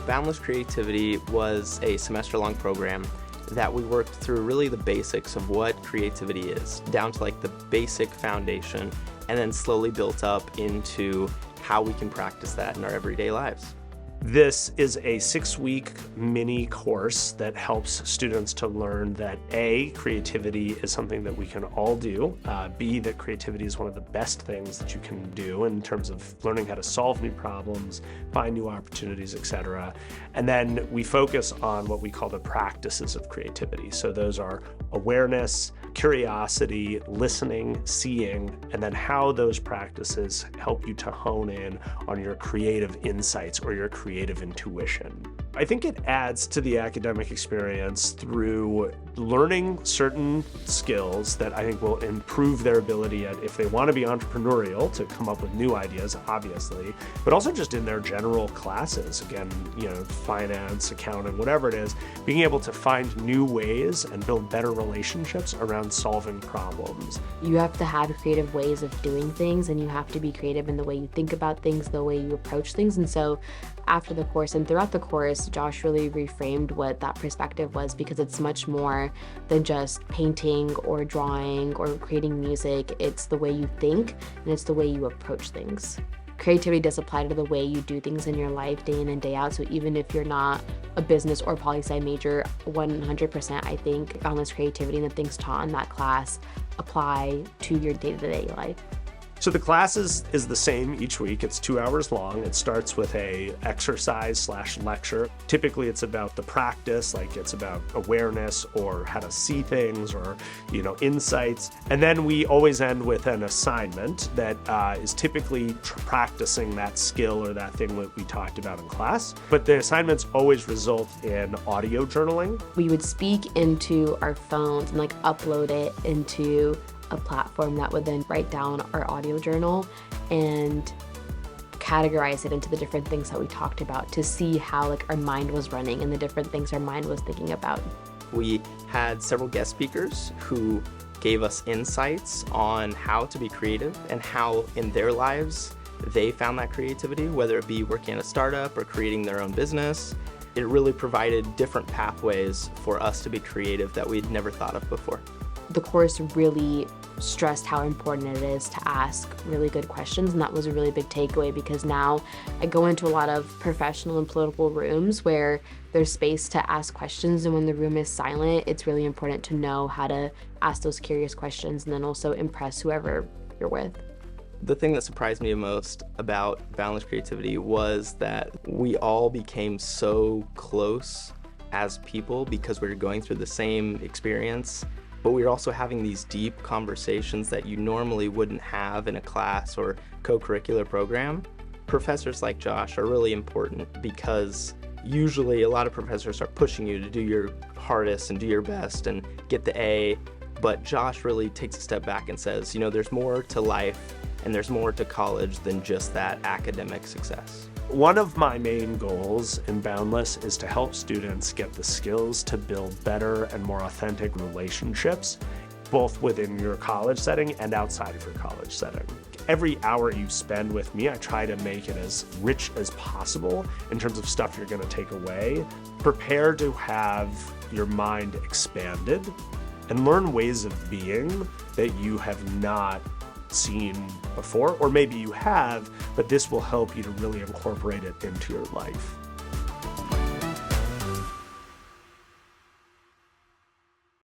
Boundless Creativity was a semester-long program that we worked through really the basics of what creativity is, down to like the basic foundation, and then slowly built up into how we can practice that in our everyday lives. This is a 6-week mini course that helps students to learn that A, creativity is something that we can all do, B, that creativity is one of the best things that you can do in terms of learning how to solve new problems, find new opportunities, etc. And then we focus on what we call the practices of creativity. So those are awareness, curiosity, listening, seeing, and then how those practices help you to hone in on your creative insights or your creative intuition. I think it adds to the academic experience through learning certain skills that I think will improve their ability at, if they want to be entrepreneurial, to come up with new ideas, obviously, but also just in their general classes. Again, finance, accounting, whatever it is, being able to find new ways and build better relationships around solving problems. You have to have creative ways of doing things, and you have to be creative in the way you think about things, the way you approach things. And so after the course and throughout the course, Josh really reframed what that perspective was, because it's much more than just painting or drawing or creating music. It's the way you think, and it's the way you approach things. Creativity does apply to the way you do things in your life day in and day out. So even if you're not a business or poli-sci major, 100% I think boundless creativity and the things taught in that class apply to your day-to-day life. So the class is the same each week. It's 2 hours long. It starts with a exercise/lecture. Typically it's about the practice, like it's about awareness or how to see things or, insights. And then we always end with an assignment that is typically practicing that skill or that thing that we talked about in class. But the assignments always result in audio journaling. We would speak into our phones and upload it into a platform that would then write down our audio journal and categorize it into the different things that we talked about to see how our mind was running and the different things our mind was thinking about. We had several guest speakers who gave us insights on how to be creative and how in their lives they found that creativity, whether it be working at a startup or creating their own business. It really provided different pathways for us to be creative that we'd never thought of before. The course really stressed how important it is to ask really good questions, and that was a really big takeaway, because now I go into a lot of professional and political rooms where there's space to ask questions, and when the room is silent, it's really important to know how to ask those curious questions and then also impress whoever you're with. The thing that surprised me most about Boundless Creativity was that we all became so close as people because we were going through the same experience. But we were also having these deep conversations that you normally wouldn't have in a class or co-curricular program. Professors like Josh are really important because usually a lot of professors are pushing you to do your hardest and do your best and get the A, but Josh really takes a step back and says, there's more to life and there's more to college than just that academic success. One of my main goals in Boundless is to help students get the skills to build better and more authentic relationships, both within your college setting and outside of your college setting. Every hour you spend with me, I try to make it as rich as possible in terms of stuff you're going to take away. Prepare to have your mind expanded and learn ways of being that you have not seen before, or maybe you have, but this will help you to really incorporate it into your life.